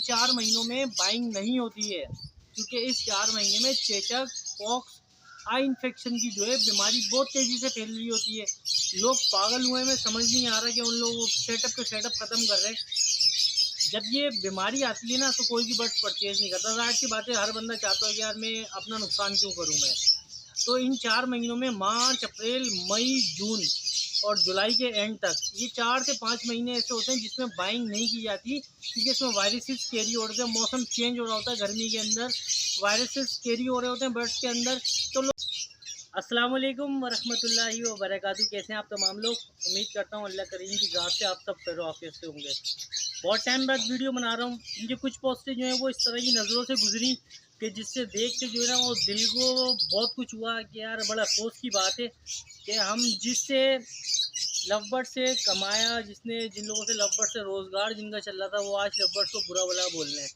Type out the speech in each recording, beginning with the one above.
4 महीनों में बाइंग नहीं होती है, क्योंकि इस 4 महीने में चेचक, पॉक्स, आई इन्फेक्शन की जो है बीमारी बहुत तेज़ी से फैल रही होती है। लोग पागल हुए में समझ नहीं आ रहा कि उन लोगों सेटअप तो सेटअप ख़त्म कर रहे हैं। जब ये बीमारी आती है ना तो कोई भी बर्ड्स परचेज़ नहीं करता। ज़ाहिर सी बात है, हर बंदा चाहता है कि यार मैं अपना नुकसान क्यों करूँ मैं। तो इन 4 महीनों में मार्च, अप्रैल, मई, जून और जुलाई के एंड तक ये 4 से 5 महीने ऐसे होते हैं जिसमें बाइंग नहीं की जाती, क्योंकि इसमें वायरसेस कैरी हो रहे होते हैं। मौसम चेंज हो रहा होता है, गर्मी के अंदर वायरसेस कैरी हो रहे होते हैं बर्ड्स के अंदर। तो अस्सलाम वालेकुम वरहमतुल्लाहि व बरकातहू। कैसे हैं आप तमाम लोग? उम्मीद करता हूँ अल्लाह करीम की ज़ात से आप सब खैर आफियत से होंगे। बहुत टाइम बाद वीडियो बना रहा हूँ। मुझे कुछ पोस्टें जो हैं वो इस तरह की नज़रों से गुजरी कि जिससे देख के जो है ना वो दिल को बहुत कुछ हुआ कि यार बड़ा अफसोस की बात है कि हम जिससे लवबर्ड से कमाया, जिन लोगों से लवबर्ड से रोज़गार जिनका चल रहा था, वो आज लवबर्ड्स को बुरा भला बोल रहे हैं।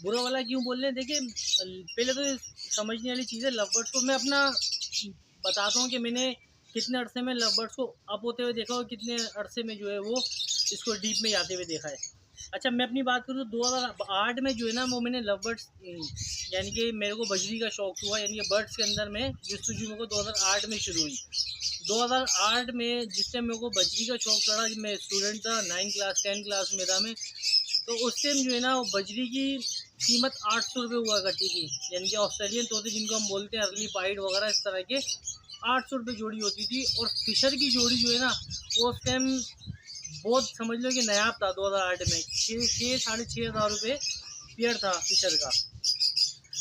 बुरा भला क्यों बोल रहे हैं? देखिए, पहले तो समझने वाली चीज़ है, लवबर्ड्स को मैं अपना बताता हूँ कि मैंने कितने अरसे में लवबर्ड्स को अप होते हुए देखा और कितने अरसे में जो है वो इसको डीप में जाते हुए देखा है। अच्छा, मैं अपनी बात करूँ तो 2008 में जो है ना वो मैंने लवबर्ड्स यानी कि मेरे को बजरी का शौक़ हुआ, यानी कि बर्ड्स के अंदर में जस्तुजू मेरे को 2008 में शुरू हुई। 2008 में जिस टाइम मेरे को बजरी का शौक़ चढ़ा, जब मैं स्टूडेंट था, 9 क्लास 10 क्लास में था मैं, तो उस टाइम जो है ना वो बजरी की कीमत 800 रुपये हुआ करती थी। यानी कि ऑस्ट्रेलियन तोते जिनको हम बोलते हैं अर्ली पाइड वगैरह, इस तरह के 800 रुपये जोड़ी होती थी। और फिशर की जोड़ी जो है ना वो उस टाइम बहुत समझ लो कि नायाब था। 2008 में 6-6,500 पेयर था फिशर का।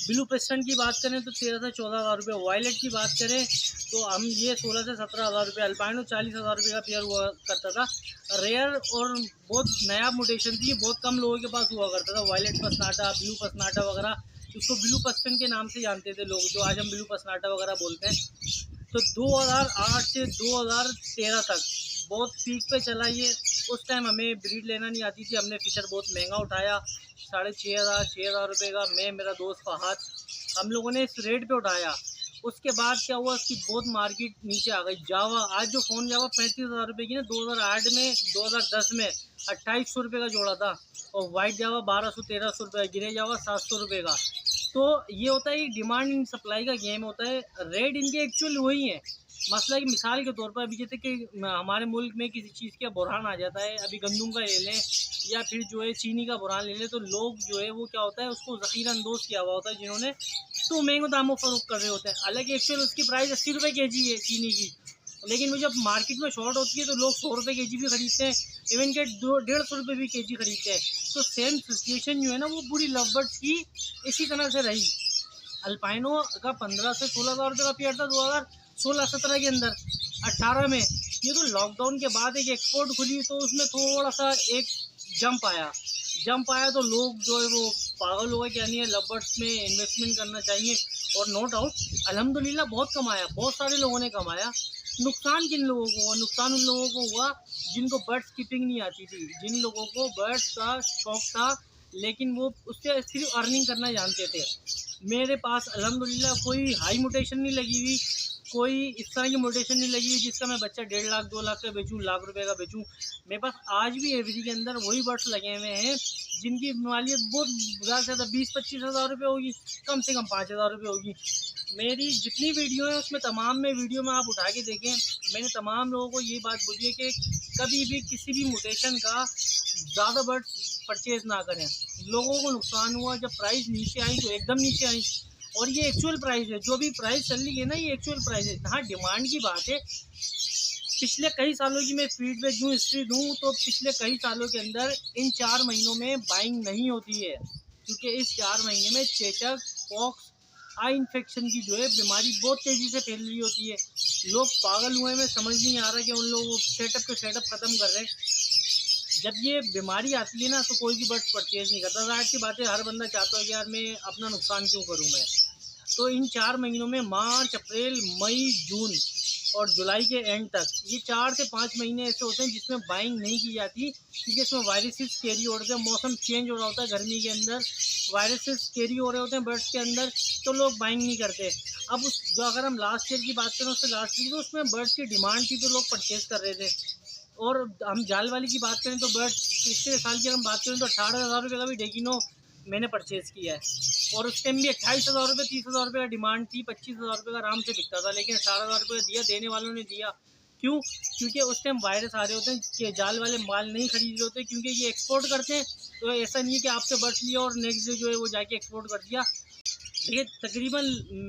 ब्लू पेस्टन की बात करें तो 13 से 14,000 रुपये। वायलेट की बात करें तो हम ये 16 से 17,000 रुपये। अल्पाइनो 40,000 रुपये का पेयर हुआ करता था। रेयर और बहुत नया मोटेशन थी, बहुत कम लोगों के पास हुआ करता था। वायलेट पसनाटा, ब्लू पसनाटा वगैरह, इसको ब्लू पस्टन के नाम से जानते थे लोग, जो आज हम ब्लू पसनाटा वगैरह बोलते हैं। तो 2008 से 2013 तक बहुत पीक पे चला ये। उस टाइम हमें ब्रीड लेना नहीं आती थी, हमने फिशर बहुत महंगा उठाया, 6,500 रुपये का। मैं, मेरा दोस्त फहद, हम लोगों ने इस रेट पे उठाया। उसके बाद क्या हुआ, उसकी बहुत मार्केट नीचे आ गई। जावा, आज जो फ़ोन जावा 35,000 रुपये की ना, 2008 में 2010 में 2800 रुपये का जोड़ा था। और वाइट जावा 1200-1300 रुपये, गिरे जावा 700 रुपये का। तो ये होता है, डिमांड एंड सप्लाई का गेम होता है। रेट इनके एक्चुअल वही है। मसला कि मिसाल के तौर पर अभी जैसे कि हमारे मुल्क में किसी चीज़ का बुरहान आ जाता है, अभी गंदम का ले लें या फिर जो है चीनी का बुरहान ले लें, तो लोग जो है वो क्या होता है, उसको ज़ख़ीरा अंदोज़ किया हुआ होता है जिन्होंने, तो महंगे दामों फ़रोख्त कर रहे होते हैं। हालांकि एक्चुअल उसकी प्राइस 80 रुपये केजी है चीनी की, लेकिन वो जब मार्केट में शॉर्ट होती है तो लोग 100 रुपये केजी भी खरीदते हैं, इवन के 150 रुपये भी केजी खरीदते हैं। तो सेम सिचुएशन जो है ना वो पूरी लवबर्ड्स की इसी तरह से रही। अल्पाइनो का 15 से 16,000 रुपये का पेयर था 2016-17 के अंदर। 18 में ये तो लॉकडाउन के बाद एक एक्सपोर्ट खुली, तो उसमें थोड़ा सा एक जंप आया तो लोग जो है वो पागल हो गए कि यानी लवबर्ड्स में इन्वेस्टमेंट करना चाहिए। और नो डाउट अल्हम्दुलिल्लाह बहुत कमाया, बहुत सारे लोगों ने कमाया। नुकसान किन लोगों को हुआ? नुकसान उन लोगों को हुआ जिनको बर्ड्स कीपिंग नहीं आती थी, जिन लोगों को बर्ड्स का शौक़ था लेकिन वो उससे सिर्फ अर्निंग करना जानते थे। मेरे पास अल्हम्दुलिल्लाह कोई हाई मोटेशन नहीं लगी हुई, कोई इस तरह की मोटेशन नहीं लगी हुई जिसका मैं बच्चा 1.5 लाख 2 लाख का बेचूँ, लाख रुपए का बेचूँ। मेरे पास आज भी एवरी के अंदर वही बर्ड्स लगे हुए हैं जिनकी मालियत बहुत ज़्यादा से ज़्यादा 20-25 हज़ार रुपये होगी, कम से कम 5,000 रुपये होगी। मेरी जितनी वीडियो है उसमें तमाम में वीडियो में आप उठा के देखें, मैंने तमाम लोगों को ये बात बोली है कि कभी भी किसी भी मोटेशन का ज़्यादा बर्ड्स परचेज़ ना करें। लोगों को नुकसान हुआ जब प्राइस नीचे आई, तो एकदम नीचे आई। और ये एक्चुअल प्राइस है, जो भी प्राइस चल रही है ना ये एक्चुअल प्राइस है। हाँ, डिमांड की बात है। पिछले कई सालों की मैं फीडबैक दूँ, हिस्ट्री दूँ, तो पिछले कई सालों के अंदर इन 4 महीनों में बाइंग नहीं होती है, क्योंकि इस 4 महीने में चेचक, पॉक्स, आई इन्फेक्शन की जो है बीमारी बहुत तेज़ी से फैल रही होती है। लोग पागल हुए में समझ नहीं आ रहा कि उन लोग सेटअप तो सेटअप ख़त्म कर रहे हैं। जब ये बीमारी आती है ना तो कोई भी बर्ड्स परचेज़ नहीं करता। ज़ाहिर सी बात है, हर बंदा चाहता है कि यार मैं अपना नुकसान क्यों करूँ मैं। तो इन 4 महीनों में मार्च, अप्रैल, मई, जून और जुलाई के एंड तक ये 4 से 5 महीने ऐसे होते हैं जिसमें बाइंग नहीं की जाती, क्योंकि इसमें वायरसेस कैरी हो रहे होते हैं। मौसम चेंज हो रहा होता है, गर्मी के अंदर वायरसेस कैरी हो रहे होते हैं बर्ड्स के अंदर, तो लोग बाइंग नहीं करते। अब उस जो अगर हम लास्ट ईयर की बात करें, उससे लास्ट ईयर तो उसमें बर्ड्स की डिमांड थी तो लोग परचेज़ कर रहे थे। और हम जाल वाली की बात करें तो बर्ड्स पिछले साल की अगर हम बात करें तो 18,000 रुपये का भी डेकिनो मैंने परचेज़ किया है। और उस टाइम भी 28,000 रुपये 30,000 रुपये का डिमांड थी, 25,000 रुपये का आराम से बिकता था, लेकिन 18,000 रुपये दिया, देने वालों ने दिया। क्यों? क्योंकि उस टाइम वायरस आ रहे होते हैं कि जाल वाले माल नहीं खरीद रहे होते, क्योंकि ये एक्सपोर्ट करते हैं। तो ऐसा नहीं है कि आपसे बर्ड्स लिया और नेक्स्ट डे जो है वो जाके एक्सपोर्ट कर दिया। देखिए तकरीबन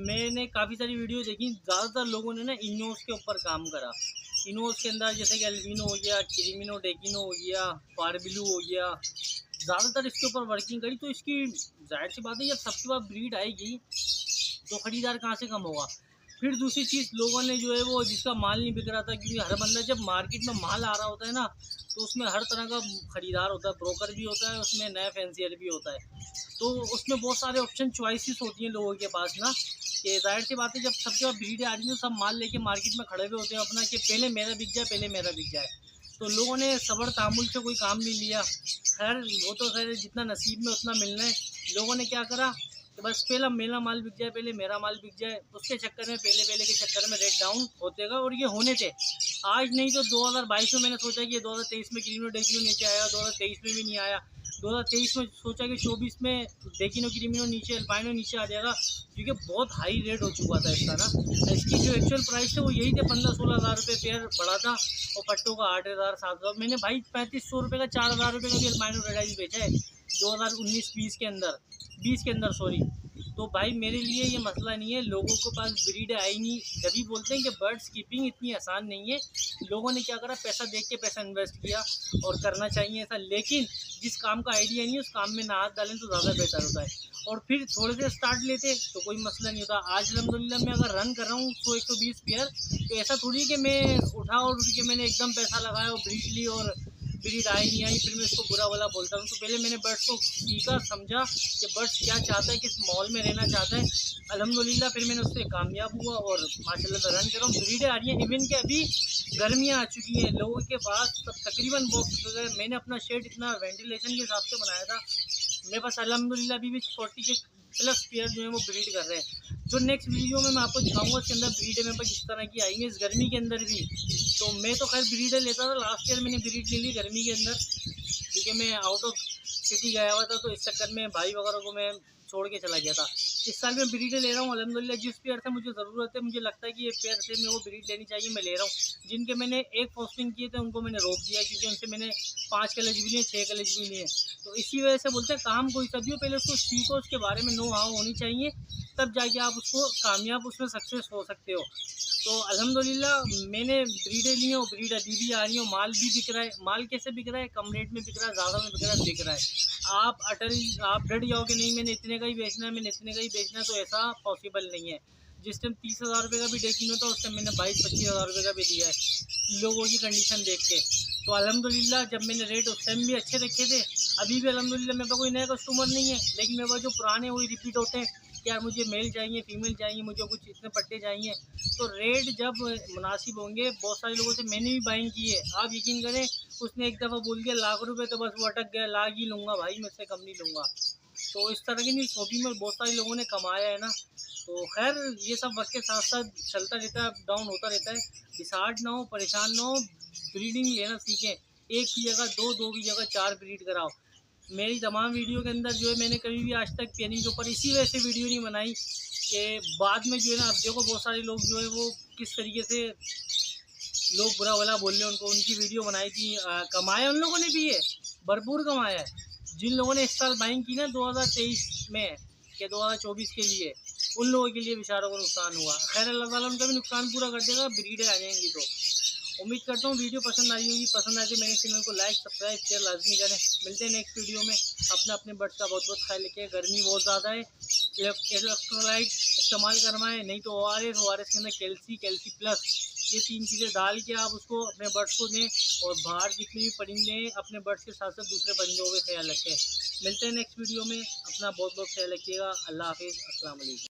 मैंने काफ़ी सारी वीडियो देखी, ज़्यादातर लोगों ने ना इनोस के ऊपर काम करा। इनोस के अंदर जैसे कि अल्बिनो हो गया, क्रीमिनो डेकिनो हो गया, पारबिलू हो गया, ज़्यादातर इसके ऊपर वर्किंग करी। तो इसकी जाहिर सी बात है, जब सबके पास ब्रीड आएगी तो ख़रीदार कहाँ से कम होगा। फिर दूसरी चीज़, लोगों ने जो है वो जिसका माल नहीं बिक रहा था, क्योंकि हर बंदा जब मार्केट में माल आ रहा होता है ना, तो उसमें हर तरह का ख़रीदार होता है, ब्रोकर भी होता है, उसमें नया फैंसियर भी होता है। तो उसमें बहुत सारे ऑप्शन चॉइसेस होती हैं लोगों के पास ना, कि जाहिर सी बात है जब सबके पास ब्रीडें आ रही हैं, सब माल लेके मार्केट में खड़े हुए होते हैं अपना, कि पहले मेरा बिक जाए, पहले मेरा बिक जाए। तो लोगों ने सब्र तामुल से कोई काम नहीं लिया। खैर वो तो खैर जितना नसीब में उतना मिलना है। लोगों ने क्या करा कि बस पहला मेरा माल बिक जाए, पहले मेरा माल बिक जाए, उसके चक्कर में पहले के चक्कर में रेट डाउन होते गए। और ये होने थे, आज नहीं तो 2022 में मैंने सोचा कि 2023 में क्रीमिनो डेकिनो नीचे आया, 2023 में भी नहीं आया। 2023 में सोचा कि 24 में डेकिनो क्रीमिनो नीचे, अल्पाइनो नीचे आ जाएगा, क्योंकि बहुत हाई रेट हो चुका था इसका ना। इसकी जो एक्चुअल प्राइस है वो यही थे, 15-16 हज़ार रुपये पेयर बढ़ा था, और पट्टों का 8,000-7,000। मैंने भाई 3500 रुपये का 4,000 रुपये का भी अल्पाइनो रेडाइज बेचा है 2019-20 के अंदर, 20 के अंदर सॉरी। तो भाई मेरे लिए ये मसला नहीं है, लोगों के पास ब्रीड आई नहीं, जब भी बोलते हैं कि बर्ड्स कीपिंग इतनी आसान नहीं है। लोगों ने क्या करा, पैसा देख के पैसा इन्वेस्ट किया, और करना चाहिए ऐसा, लेकिन जिस काम का आइडिया नहीं है उस काम में ना हाथ डालें तो ज़्यादा बेहतर होता है। और फिर थोड़े से स्टार्ट लेते तो कोई मसला नहीं होता। आज अल्हम्दुलिल्लाह मैं अगर रन कर रहा हूँ 100-120 पेयर, तो ऐसा थोड़ी है कि मैं उठा और उठ के मैंने एकदम पैसा लगाया और ब्रीड ली और ब्रीड आई नहीं आई, फिर मैं इसको बुरा वाला बोलता हूँ। तो पहले मैंने बर्ड्स को सीखा, समझा कि बर्ड्स क्या चाहता है, किस माहौल में रहना चाहता है। अल्हम्दुलिल्लाह फिर मैंने उससे कामयाब हुआ और माशाल्लाह से रन कर रहा हूँ। ब्रीडें आ रही हैं, इवन कि अभी गर्मियाँ आ चुकी हैं, लोगों के पास सब तकरीबन बॉक्स वगैरह। मैंने अपना शेड इतना वेंटिलेशन के हिसाब से बनाया था, मेरे पास अल्हम्दुलिल्लाह अभी भी 40 के प्लस पेयर जो है वो ब्रीड कर रहे हैं। जो नेक्स्ट वीडियो में मैं आपको दिखाऊंगा उसके अंदर ब्रीडें मेरे पास किस तरह की आएंगी इस गर्मी के अंदर भी। तो मैं तो खैर ब्रीडें लेता था, लास्ट ईयर मैंने ब्रीड ले ली गर्मी के अंदर, क्योंकि मैं आउट ऑफ सिटी गया हुआ था, तो इस चक्कर में भाई वगैरह को मैं छोड़ के चला गया था। इस साल मैं ब्रीडें ले रहा हूँ अल्हम्दुलिल्लाह, जिस पेयर से मुझे ज़रूरत है, मुझे लगता है कि ये पेयर से मेरे को ब्रीड लेनी चाहिए, मैं ले रहा हूँ। जिनके मैंने एक पोस्टिंग किए थे उनको मैंने रोक दिया, क्योंकि उनसे मैंने 5 कलेज भी लिए, 6 कलेज भी लिए। तो इसी वजह से बोलते हैं काम कोई सा भी हो, पहले उसको सीखो, उसके बारे में नो हाउ होनी चाहिए, तब जाके आप उसको कामयाब उसमें सक्सेस हो सकते हो। तो अल्हम्दुलिल्लाह मैंने ब्रीडें ली हैं, और ब्रीड अभी भी आ रही हैं, माल भी बिक रहा है। माल कैसे बिक रहा है? कम रेट में बिक रहा है, ज़्यादा में बिक रहा है, बिक रहा है। आप डर जाओगे नहीं मैंने इतने का ही बेचना है, मैंने इतने का ही बेचना है, तो ऐसा पॉसिबल नहीं है। जिस टाइम 30,000 रुपये का भी डेकिनो था, उस टाइम मैंने 22-25 हज़ार रुपये का भी दिया है, लोगों की कंडीशन देख के। तो अल्हम्दुलिल्लाह जब मैंने रेट उस टाइम भी अच्छे रखे थे, अभी भी अल्हम्दुलिल्लाह मेरे पास कोई नया कस्टमर नहीं है, लेकिन मेरे पास जो पुराने वही रिपीट होते हैं कि यार मुझे मेल चाहिए, फीमेल चाहिए, मुझे कुछ इतने पट्टे चाहिए। तो रेट जब मुनासिब होंगे, बहुत सारे लोगों से मैंने भी बाइंग की है, आप यकीन करें, उसने एक दफ़ा बोल दिया लाख रुपए, तो बस वो अटक गया, लाख ही लूँगा भाई, मैं इससे कम नहीं लूँगा। तो इस तरह की नहीं, शॉपिंग में बहुत सारे लोगों ने कमाया है ना। तो खैर ये सब वक्त के साथ साथ चलता रहता है, अप डाउन होता रहता है। डिसार्ड ना हो, परेशान ना हो, ब्रीडिंग लेना सीखें। एक की जगह दो, दो की जगह 4 ब्रीड कराओ। मेरी तमाम वीडियो के अंदर जो है मैंने कभी भी आज तक पेयरिंग के ऊपर इसी वजह से वीडियो नहीं बनाई कि बाद में जो है ना, अब देखो बहुत सारे लोग जो है वो किस तरीके से लोग बुरा भला बोल रहे हैं उनको। उनकी वीडियो बनाई थी, कमाया उन लोगों ने भी है, भरपूर कमाया है। जिन लोगों ने इस साल बाइंग की ना 2023 में या 2024 के लिए, उन लोगों के लिए बेचारों को नुकसान हुआ। खैर अल्लाह ताला उनका भी नुकसान पूरा कर देगा, ब्रीडें आ जाएंगी। तो उम्मीद करता हूँ वीडियो पसंद आई होगी, पसंद आए तो मेरे चैनल को लाइक, सब्सक्राइब, शेयर लाजमी करें। मिलते हैं नेक्स्ट वीडियो में। अपने बर्ड्स का बहुत बहुत ख्याल रखिए, गर्मी बहुत ज़्यादा है, इलेक्ट्रोलाइट इस्तेमाल करवाएं, नहीं तो ORS के अंदर कैल्सी प्लस, ये 3 चीज़ें डाल के आप उसको अपने बर्ड्स को दें। और बाहर जितने भी परिंदे हैं अपने बर्ड्स के साथ साथ दूसरे परिंदों का ख्याल रखें। मिलते हैं नेक्स्ट वीडियो में, अपना बहुत बहुत ख्याल रखिएगा। अल्लाह हाफिज़, अस्सलाम वालेकुम।